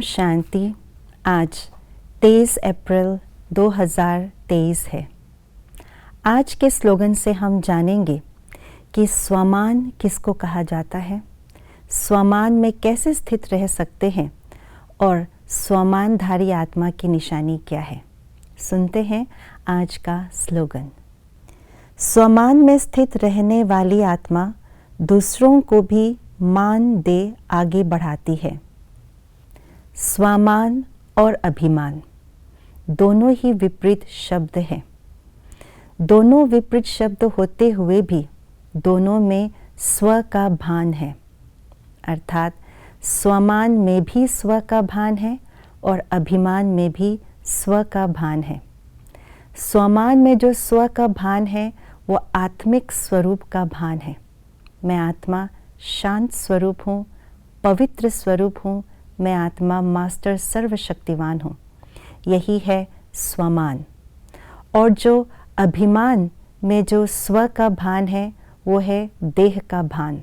शांति। आज 23 अप्रैल 2023 है। आज के स्लोगन से हम जानेंगे कि स्वमान किसको कहा जाता है, स्वमान में कैसे स्थित रह सकते हैं और स्वमानधारी आत्मा की निशानी क्या है। सुनते हैं आज का स्लोगन। स्वमान में स्थित रहने वाली आत्मा दूसरों को भी मान दे आगे बढ़ाती है। स्वामान और अभिमान दोनों ही विपरीत शब्द हैं। दोनों विपरीत शब्द होते हुए भी दोनों में स्व का भान है, अर्थात स्वमान में भी स्व का भान है और अभिमान में भी स्व का भान है। स्वमान में जो स्व का भान है वो आत्मिक स्वरूप का भान है। मैं आत्मा शांत स्वरूप हूँ, पवित्र स्वरूप हूँ, मैं आत्मा मास्टर सर्वशक्तिवान हूँ। यही है स्वमान। और जो अभिमान में जो स्व का भान है वो है देह का भान।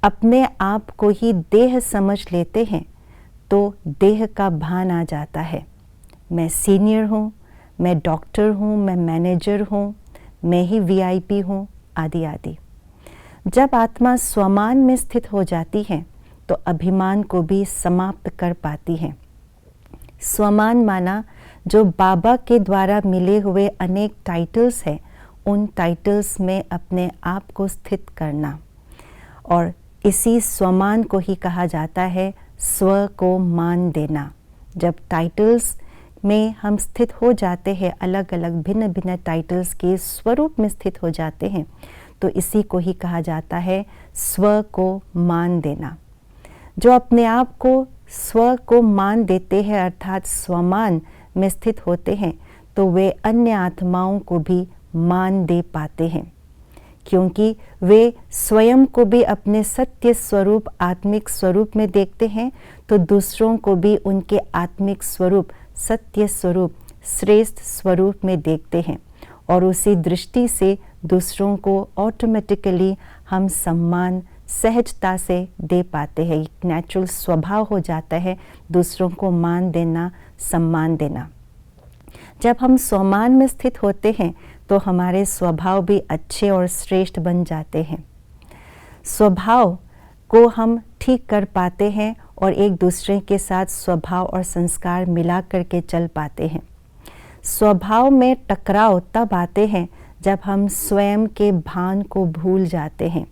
अपने आप को ही देह समझ लेते हैं तो देह का भान आ जाता है। मैं सीनियर हूँ, मैं डॉक्टर हूँ, मैं मैनेजर हूँ, मैं ही वीआईपी हूँ, आदि आदि। जब आत्मा स्वमान में स्थित हो जाती है तो अभिमान को भी समाप्त कर पाती है। स्वमान माना जो बाबा के द्वारा मिले हुए अनेक टाइटल्स हैं, उन टाइटल्स में अपने आप को स्थित करना, और इसी स्वमान को ही कहा जाता है स्व को मान देना। जब टाइटल्स में हम स्थित हो जाते हैं, अलग अलग भिन्न भिन्न टाइटल्स के स्वरूप में स्थित हो जाते हैं, तो इसी को ही कहा जाता है स्व को मान देना। जो अपने आप को स्व को मान देते हैं, अर्थात स्वमान में स्थित होते हैं, तो वे अन्य आत्माओं को भी मान दे पाते हैं, क्योंकि वे स्वयं को भी अपने सत्य स्वरूप आत्मिक स्वरूप में देखते हैं, तो दूसरों को भी उनके आत्मिक स्वरूप सत्य स्वरूप श्रेष्ठ स्वरूप में देखते हैं। और उसी दृष्टि से दूसरों को ऑटोमेटिकली हम सम्मान सहजता से दे पाते हैं। एक नेचुरल स्वभाव हो जाता है दूसरों को मान देना, सम्मान देना। जब हम स्वमान में स्थित होते हैं तो हमारे स्वभाव भी अच्छे और श्रेष्ठ बन जाते हैं। स्वभाव को हम ठीक कर पाते हैं और एक दूसरे के साथ स्वभाव और संस्कार मिला करके चल पाते हैं। स्वभाव में टकराव तब आते हैं जब हम स्वयं के भान को भूल जाते हैं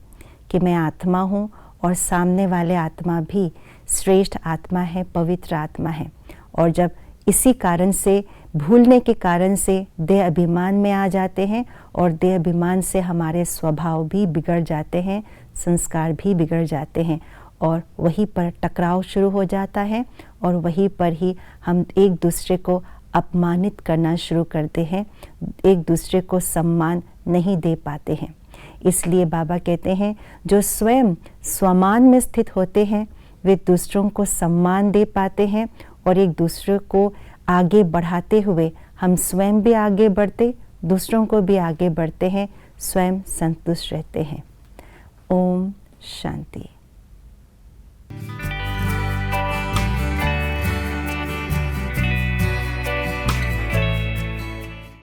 कि मैं आत्मा हूँ और सामने वाले आत्मा भी श्रेष्ठ आत्मा है, पवित्र आत्मा है। और जब इसी कारण से, भूलने के कारण से देह अभिमान में आ जाते हैं और देह अभिमान से हमारे स्वभाव भी बिगड़ जाते हैं, संस्कार भी बिगड़ जाते हैं, और वहीं पर टकराव शुरू हो जाता है और वहीं पर ही हम एक दूसरे को अपमानित करना शुरू करते हैं, एक दूसरे को सम्मान नहीं दे पाते हैं। इसलिए बाबा कहते हैं जो स्वयं स्वमान में स्थित होते हैं वे दूसरों को सम्मान दे पाते हैं, और एक दूसरे को आगे बढ़ाते हुए हम स्वयं भी आगे बढ़ते, दूसरों को भी आगे बढ़ते हैं, स्वयं संतुष्ट रहते हैं। ओम शांति।